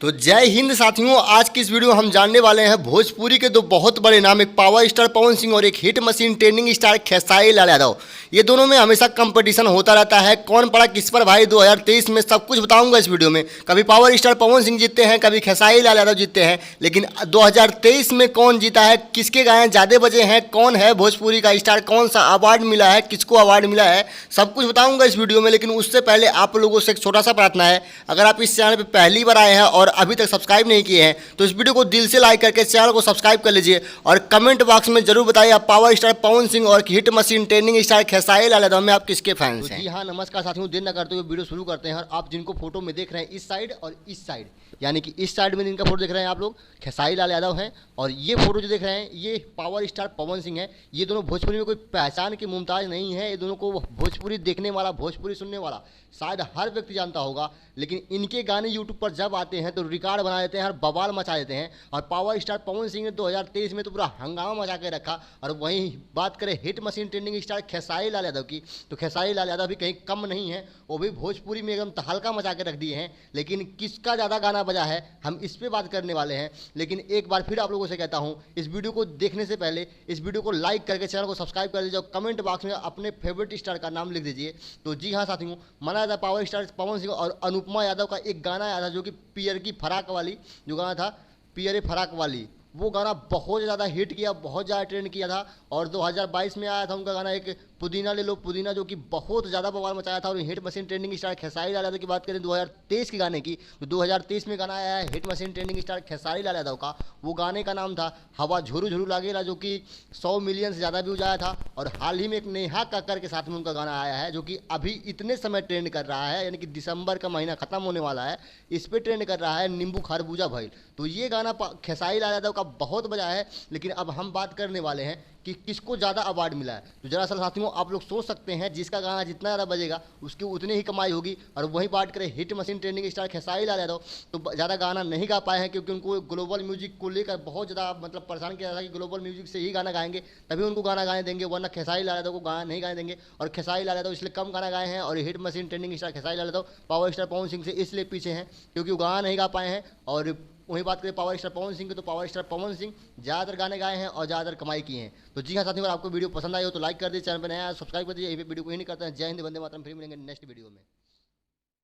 तो जय हिंद साथियों, आज की इस वीडियो में हम जानने वाले हैं भोजपुरी के दो बहुत बड़े नाम, एक पावर स्टार पवन सिंह और एक hit machine trending star Khesari Lal Yadav. ये दोनों में हमेशा कंपटीशन होता रहता है, कौन पड़ा किस पर भाई 2023 में सब कुछ बताऊंगा इस वीडियो में। कभी पावर स्टार पवन सिंह जीतते हैं, कभी खेसारी लाल यादव जीतते हैं, लेकिन 2023 में कौन जीता है, किसके गाने ज़्यादा बजे हैं, कौन है भोजपुरी का स्टार, कौन सा अवार्ड मिला है, किसको अवार्ड मिला है, सब कुछ बताऊंगा इस वीडियो में। लेकिन उससे पहले आप लोगों से एक छोटा सा प्रार्थना है, अगर आप इस चैनल पर पहली बार आए हैं और अभी तक सब्सक्राइब नहीं किए हैं तो इस वीडियो को दिल से लाइक करके चैनल को सब्सक्राइब कर लीजिए और कमेंट बॉक्स में जरूर बताइए आप पावर स्टार पवन सिंह और hit machine trending star Khesari Lal Yadav में आप किसके फैंस हैं। जी हाँ, नमस्कार साथियों, देर न करते हुए वीडियो शुरू करते हैं। और आप जिनको फोटो में देख रहे हैं इस साइड और इस साइड, यानी कि इस साइड में जिनका फोटो देख रहे हैं आप लोग खेसारी लाल यादव हैं, और ये फोटो जो देख रहे हैं ये पावर स्टार पवन सिंह है। ये दोनों भोजपुरी में कोई पहचान के मुमताज नहीं है, ये दोनों को भोजपुरी देखने वाला, भोजपुरी सुनने वाला शायद हर व्यक्ति जानता होगा, लेकिन इनके गाने यूट्यूब पर जब आते हैं तो रिकॉर्ड बना देते हैं और बवाल मचा देते हैं। और पावर स्टार पवन सिंह ने 2023 में तो पूरा हंगामा मचा के रखा। और वहीं बात करें hit machine trending star Khesari Lal Yadav की, तो खेसारी लाल यादव भी कहीं कम नहीं है, वो भी भोजपुरी में एकदम तहलका मचा के रख दिए हैं। लेकिन किसका ज़्यादा गाना बजा है हम इस पर बात करने वाले हैं। लेकिन एक बार फिर आप लोगों से कहता हूँ, इस वीडियो को देखने से पहले इस वीडियो को लाइक करके चैनल को सब्सक्राइब कर दीजिए और कमेंट बॉक्स में अपने फेवरेट स्टार का नाम लिख दीजिए। तो जी हाँ साथियों, माना जाता पावर स्टार पवन सिंह और अनुपमा यादव का एक गाना आया था जो कि पियर की फराक वाली, जो गाना था पियर फराक वाली, वो गाना बहुत ज़्यादा हिट किया, बहुत ज़्यादा ट्रेंड किया था। और 2022 में आया था उनका गाना एक पुदीना ले लो पुदीना, जो कि बहुत ज़्यादा बवाल मचाया था। और hit machine trending star Khesari Lal Yadav की बात करें 2023 के गाने की, तो 2023 में गाना आया है hit machine trending star Khesari Lal Yadav का। वो गाने का नाम था हवा झुरू झुरू लागेला, जो कि 100 मिलियन से ज़्यादा व्यूज आया था। और हाल ही में एक नेहा कक्कर के साथ में उनका गाना आया है जो कि अभी इतने समय ट्रेंड कर रहा है, यानी कि दिसंबर का महीना खत्म होने वाला है, इस पर ट्रेंड कर रहा है नींबू खरबूजा भइल। तो ये गाना खेसारी लाल यादव का बहुत बजा है। लेकिन अब हम बात करने वाले हैं कि किसको ज़्यादा अवार्ड मिला है। तो जरा सा साथियों आप लोग सोच सकते हैं, जिसका गाना जितना ज़्यादा बजेगा उसकी उतनी ही कमाई होगी। और वहीं बात करें hit machine trending star Khesari Lal Yadav, तो ज़्यादा गाना नहीं गा पाए हैं क्योंकि उनको ग्लोबल म्यूजिक को लेकर बहुत ज़्यादा मतलब परेशान किया था कि ग्लोबल म्यूजिक से ही गाना गाएंगे तभी उनको गाना गाने देंगे, वरना खेसारी लाल यादव को गाना नहीं गाने देंगे। और खेसारी लाल यादव इसलिए कम गाना गाए हैं और hit machine trending star Khesari Lal Yadav power star Pawan Singh से इसलिए पीछे हैं क्योंकि वो गाना नहीं गा पाए हैं। और वहीं बात करें पावर स्टार पवन सिंह की, तो पावर स्टार पवन सिंह ज़्यादातर गाने गाए हैं और ज़्यादातर कमाई किए हैं। तो जी हाँ साथियों, अगर आपको वीडियो पसंद आई हो तो लाइक कर दीजिए, चैनल पर नया सब्सक्राइब कर दीजिए। ये वीडियो को ही नहीं करते हैं। जय हिंद, वंदे मातरम। फिर मिलेंगे नेक्स्ट वीडियो में।